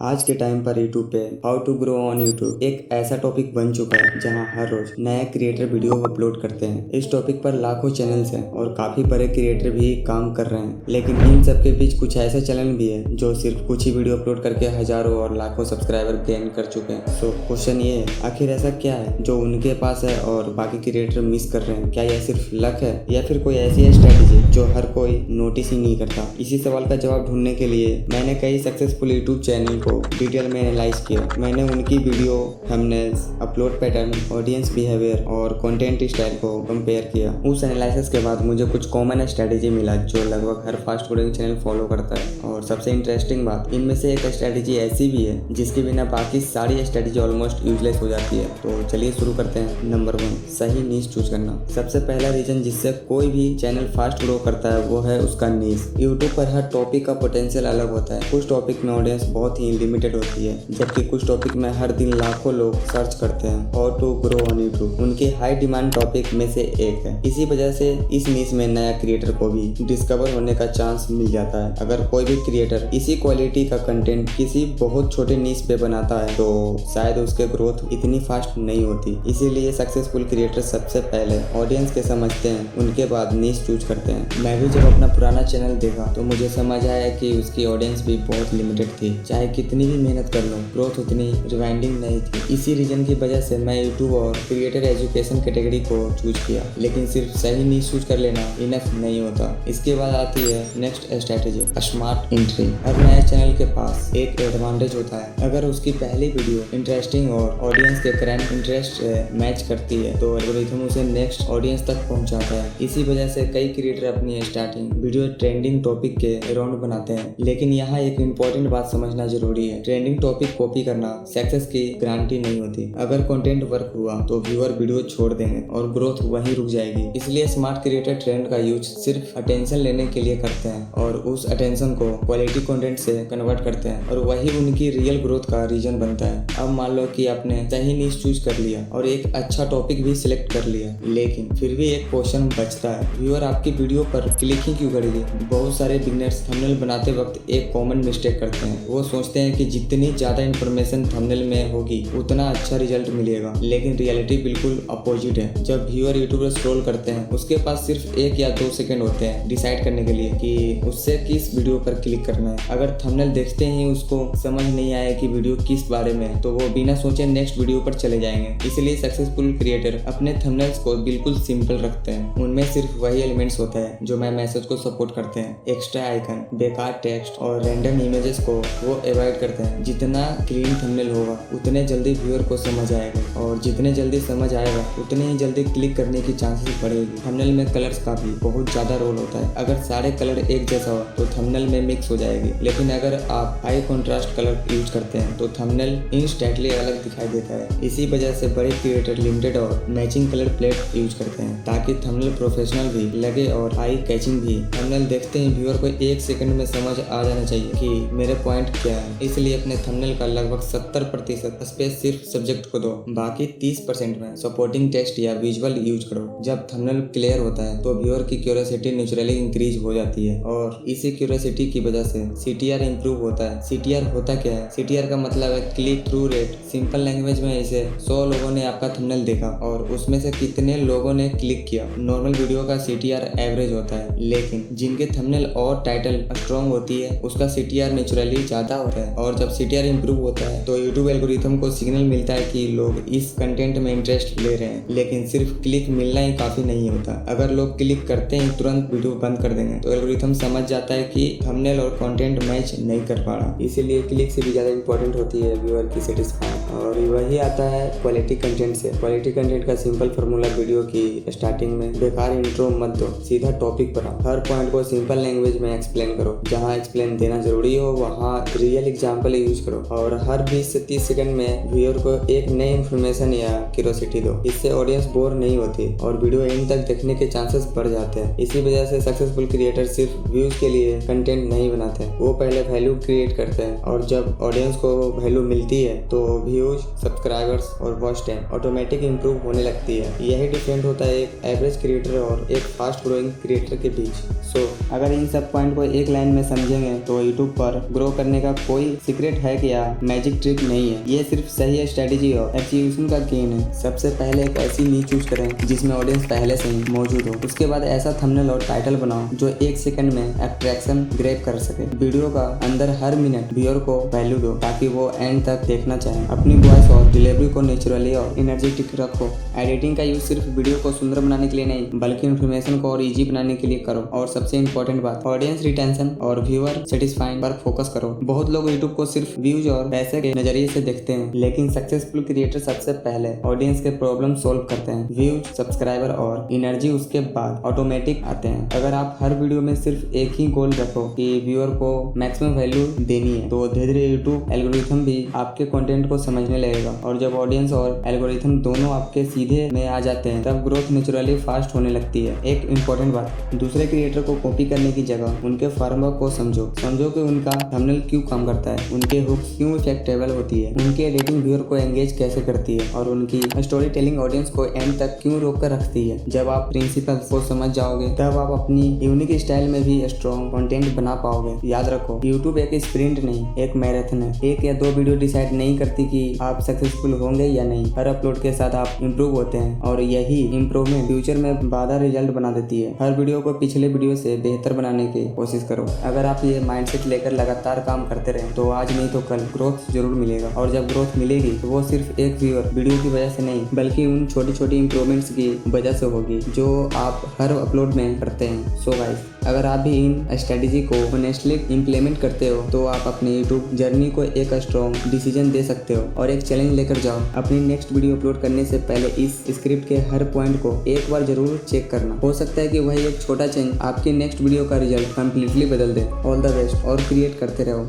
आज के टाइम पर यूट्यूब पे how to grow on YouTube एक ऐसा टॉपिक बन चुका है जहां हर रोज नए क्रिएटर वीडियो अपलोड करते हैं। इस टॉपिक पर लाखों चैनल्स हैं और काफी बड़े क्रिएटर भी काम कर रहे हैं, लेकिन इन सब के बीच कुछ ऐसे चैनल भी है जो सिर्फ कुछ ही वीडियो अपलोड करके हजारों और लाखों सब्सक्राइबर गेन कर चुके हैं। सो क्वेश्चन ये है, आखिर ऐसा क्या है जो उनके पास है और बाकी क्रिएटर मिस कर रहे हैं? क्या यह सिर्फ लक है या फिर कोई ऐसी स्ट्रेटेजी जो हर कोई नोटिस ही नहीं करता? इसी सवाल का जवाब ढूंढने के लिए मैंने कई सक्सेसफुल यूट्यूब चैनल को डिटेल में एनालाइज किया। मैंने उनकी video, thumbnails, upload pattern, audience behaviour और कंटेंट स्टाइल को कंपेयर किया। उस एनालिसिस के बाद मुझे कुछ कॉमन स्ट्रेटेजी मिला जो लगभग हर फास्ट ग्रोइंग चैनल फॉलो करता है। और सबसे इंटरेस्टिंग बात, इनमें से एक स्ट्रेटेजी ऐसी भी है जिसके बिना बाकी सारी स्ट्रेटेजी ऑलमोस्ट यूजलेस हो जाती है। तो चलिए शुरू करते हैं। नंबर 1, सही नीश चूज करना। सबसे पहला रीजन जिससे कोई भी चैनल फास्ट ग्रो करता है वो है उसका नीश। यूट्यूब पर हर टॉपिक का पोटेंशियल अलग होता है। कुछ टॉपिक में ऑडियंस बहुत ही लिमिटेड होती है, जबकि कुछ टॉपिक में हर दिन लाखों लोग सर्च करते हैं। How to grow on YouTube उनके हाई डिमांड टॉपिक में से एक है। इसी वजह से इस नीश में नया क्रिएटर को भी डिस्कवर होने का चांस मिल जाता है। अगर कोई भी क्रिएटर इसी क्वालिटी का कंटेंट किसी बहुत छोटे नीश पे बनाता है तो शायद उसके ग्रोथ इतनी फास्ट नहीं होती। इसीलिए सक्सेसफुल क्रिएटर सबसे पहले ऑडियंस के समझते हैं, उनके बाद नीश चूज करते हैं। मैं भी जब अपना पुराना चैनल देखा तो मुझे समझ आया कि उसकी ऑडियंस भी बहुत लिमिटेड थी। चाहे कितनी भी मेहनत कर लो, ग्रोथ उतनी रिवाइंडिंग नहीं थी। इसी रीजन की वजह से मैं यूट्यूब और क्रिएटर एजुकेशन कैटेगरी को चूज किया। लेकिन सिर्फ सही नीश चूज कर लेना इनफ नहीं होता। इसके बाद आती है नेक्स्ट स्ट्रेटेजी, स्मार्ट एंट्री। हर नए चैनल के पास एक एडवांटेज होता है। अगर उसकी पहली वीडियो इंटरेस्टिंग और ऑडियंस के करंट इंटरेस्ट से मैच करती है तो एल्गोरिथम उसे नेक्स्ट ऑडियंस तक पहुंचाता है। इसी वजह से कई क्रिएटर अपनी स्टार्टिंग वीडियो ट्रेंडिंग टॉपिक के अराउंड बनाते हैं। लेकिन यहाँ एक इम्पोर्टेंट बात समझना जरूरी है, ट्रेंडिंग टॉपिक कॉपी करना सक्सेस की गारंटी नहीं होती। अगर कंटेंट वर्क हुआ तो व्यूअर वीडियो छोड़ देंगे और ग्रोथ वहीं रुक जाएगी। इसलिए स्मार्ट क्रिएटर ट्रेंड का यूज सिर्फ अटेंशन लेने के लिए करते हैं और उस अटेंशन को क्वालिटी कंटेंट से कन्वर्ट करते हैं और वही उनकी रियल ग्रोथ का रीजन बनता है। अब मान लो कि आपने सही नीश चूज कर लिया और एक अच्छा टॉपिक भी सिलेक्ट कर लिया, लेकिन फिर भी एक क्वेश्चन बचता है, व्यूअर आपकी वीडियो पर क्लिक ही क्यों करेंगे? बहुत सारे बिगिनर्स थंबनेल बनाते वक्त एक कॉमन मिस्टेक करते हैं। वो सोचते हैं कि जितनी ज्यादा इन्फॉर्मेशन थंबनेल में होगी उतना अच्छा रिजल्ट मिलेगा, लेकिन रियलिटी बिल्कुल अपोजिट है। जब व्यूअर यूट्यूब पर स्क्रॉल करते हैं उसके पास सिर्फ 1 या 2 सेकंड होते हैं डिसाइड करने के लिए कि उससे किस वीडियो पर क्लिक करना है। अगर थंबनेल देखते ही उसको समझ नहीं आया कि वीडियो किस बारे में, तो वो बिना सोचे नेक्स्ट वीडियो पर चले जाएंगे। इसलिए सक्सेसफुल क्रिएटर अपने थंबनेल्स को बिल्कुल सिंपल रखते हैं। उनमें सिर्फ वही एलिमेंट्स होता है जो मैं मैसेज को सपोर्ट करते हैं। एक्स्ट्रा आइकन, बेकार टेक्स्ट और रैंडम इमेजेस को वो अवॉइड करते हैं। जितना क्लीन थंबनेल होगा उतने जल्दी व्यूअर को समझ आएगा और जितने जल्दी समझ आएगा उतने ही जल्दी क्लिक करने की चांसेस बढ़ेगी। थंबनेल में कलर्स का भी बहुत ज्यादा रोल होता है। अगर सारे कलर एक जैसा हो तो थंबनेल में मिक्स हो जाएगी, लेकिन अगर आप हाई कंट्रास्ट कलर यूज करते हैं तो थंबनेल इंस्टेंटली अलग दिखाई देता है। इसी वजह से बड़े क्रिएटर लिमिटेड और मैचिंग कलर प्लेट यूज करते हैं ताकि थंबनेल प्रोफेशनल भी लगे और हाई कैचिंग भी। थंबनेल देखते ही व्यूअर को 1 सेकंड में समझ आ जाना चाहिए कि मेरे पॉइंट क्या है। इसलिए अपने थंबनेल का लगभग 70% स्पेस सिर्फ सब्जेक्ट को दो, बाकी 30% में सपोर्टिंग टेक्स्ट या विजुअल यूज करो। जब थंबनेल क्लियर होता है तो व्यूअर की क्यूरियोसिटी नेचुरली इंक्रीज हो जाती है और इसी क्यूरियोसिटी की वजह से CTR इंप्रूव होता है। CTR होता क्या है? CTR का मतलब है click through rate. Simple language में इसे 100 लोगों ने आपका थंबनेल देखा और उसमें से कितने लोगों ने क्लिक किया। नॉर्मल वीडियो का CTR एवरेज होता है, लेकिन जिनके थंबनेल और टाइटल स्ट्रॉन्ग होती है उसका CTR नेचुरली ज्यादा होता है। और जब CTR इंप्रूव होता है तो यूट्यूब एल्गोरिथम को सिग्नल मिलता है कि लोग इस कंटेंट में इंटरेस्ट ले रहे हैं। लेकिन सिर्फ क्लिक मिलना ही काफी नहीं होता। अगर लोग क्लिक करते ही तुरंत वीडियो बंद कर देंगे तो एल्गोरिथम समझ जाता है कि थंबनेल और कंटेंट मैच नहीं कर पा रहा। इसीलिए क्लिक से भी ज्यादा इंपॉर्टेंट होती है व्यूअर की सेटिस्फाई। और वही आता है क्वालिटी कंटेंट से। क्वालिटी कंटेंट का सिंपल फॉर्मूला, वीडियो की स्टार्टिंग में बेकार इंट्रो मत दो, सीधा टॉपिक पर आओ। हर पॉइंट को सिंपल लैंग्वेज में एक्सप्लेन करो। जहाँ एक्सप्लेन देना जरूरी हो वहाँ रियल एग्जाम्पल यूज करो। और हर 20 से 30 सेकंड में व्यूअर को एक नई इन्फॉर्मेशन या क्यूरियोसिटी दो। इससे ऑडियंस बोर नहीं होती और वीडियो एंड तक देखने के चांसेस बढ़ जाते हैं। इसी वजह से सक्सेसफुल क्रिएटर सिर्फ व्यूज के लिए कंटेंट नहीं बनाते, वो पहले वैल्यू क्रिएट करते हैं और जब ऑडियंस को वैल्यू मिलती है तो व्यूअर व्यूज, सब्सक्राइबर्स और वॉच टाइम ऑटोमेटिक इंप्रूव होने लगती है। यही डिफरेंट होता है एक एवरेज क्रिएटर और एक फास्ट ग्रोइंग क्रिएटर के बीच। अगर इन सब पॉइंट को एक लाइन में समझेंगे तो यूट्यूब पर ग्रो करने का कोई सीक्रेट है कि या मैजिक ट्रिक नहीं है। ये सिर्फ सही स्ट्रेटेजी और एक्जीक्यूशन का गेम है। सबसे पहले एक ऐसी नीच चूज करें जिसमें ऑडियंस पहले से ही मौजूद हो। उसके बाद ऐसा थंबनेल और टाइटल बनाओ जो 1 सेकंड में अट्रैक्शन ग्रैब कर सके। वीडियो का अंदर हर मिनट व्यूअर को वैल्यू दो ताकि वो एंड तक देखना चाहे। अपनी वॉइस और डिलीवरी को नेचुरली और एनर्जेटिक रखो। एडिटिंग का यूज सिर्फ वीडियो को सुंदर बनाने के लिए नहीं बल्कि इन्फॉर्मेशन को और इजी बनाने के लिए करो। और सबसे इंपॉर्टेंट बात, ऑडियंस रिटेंशन और व्यूअर सेटिस्फाइंग पर फोकस करो। बहुत लोग यूट्यूब को सिर्फ व्यूज और पैसे के नजरिए से देखते हैं, लेकिन सक्सेसफुल क्रिएटर सबसे पहले ऑडियंस के प्रॉब्लम सोल्व करते हैं। व्यूज, सब्सक्राइबर और एनर्जी उसके बाद ऑटोमेटिक आते हैं। अगर आप हर वीडियो में सिर्फ एक ही गोल रखो कि व्यूअर को मैक्सिमम वैल्यू देनी है तो धीरे धीरे यूट्यूब एल्गोरिथम भी आपके कंटेंट को समझने लगेगा। और जब ऑडियंस और एल्गोरिथम दोनों आपके सीधे में आ जाते हैं तब ग्रोथ नेचुरली फास्ट होने लगती है। एक इंपॉर्टेंट बात, दूसरे क्रिएटर को कॉपी करने की जगह उनके फ्रेमवर्क को समझो कि उनका थंबनेल क्यों काम करता है, उनके हुक्स क्यों इफेक्टेबल होती है, उनकी एडिटिंग व्यूअर को एंगेज कैसे करती है और उनकी स्टोरी टेलिंग ऑडियंस को एंड तक क्यों रोक कर रखती है। जब आप प्रिंसिपल्स को समझ जाओगे तब आप अपनी यूनिक स्टाइल में भी स्ट्रॉन्ग कंटेंट बना पाओगे। याद रखो, यूट्यूब एक स्प्रिंट नहीं, एक मैराथन है। 1 या 2 वीडियो डिसाइड नहीं करती कि आप सक्सेसफुल होंगे या नहीं। हर अपलोड के साथ आप इम्प्रूव होते हैं और यही इम्प्रूवमेंट फ्यूचर में बाधा रिजल्ट बना देती है। हर वीडियो को पिछले वीडियो से बेहतर बनाने की कोशिश करो। अगर आप ये माइंडसेट लेकर लगातार काम करते रहे तो आज नहीं तो कल ग्रोथ जरूर मिलेगा। और जब ग्रोथ मिलेगी तो वो सिर्फ एक व्यूअर वीडियो की वजह से नहीं बल्कि उन छोटी छोटी इंप्रूवमेंट्स की वजह से होगी जो आप हर अपलोड में करते हैं। सो गाइस, अगर आप भी इन स्ट्रेटेजी को ऑनेस्टली इंप्लीमेंट करते हो तो आप अपने यूट्यूब जर्नी को एक स्ट्रॉन्ग डिसीजन दे सकते हो और एक चैलेंज लेकर जाओ। अपनी नेक्स्ट वीडियो अपलोड करने से पहले इस स्क्रिप्ट के हर पॉइंट को एक बार जरूर चेक करना। हो सकता है कि वही एक छोटा चेंज आपकी नेक्स्ट वीडियो का रिजल्ट कंप्लीटली बदल दे। ऑल द बेस्ट और क्रिएट करते रहो।